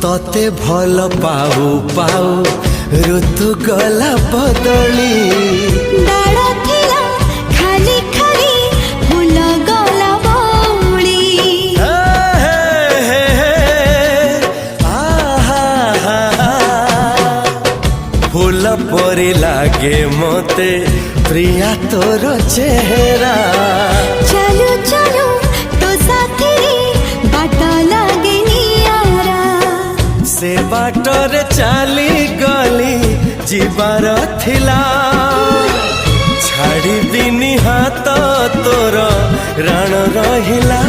तते भल पाऊ पाऊ ऋतु गला बदली डाळ थिला खाली खाली फूल गला बौली फूल परी लागे मते प्रिया तोर चेहरा चलू चलू तो साथी बाट लागे नियारा से बाटरे चली गली जीवार थिला छाड़ी दिनी हाथ तोर राण रहिला।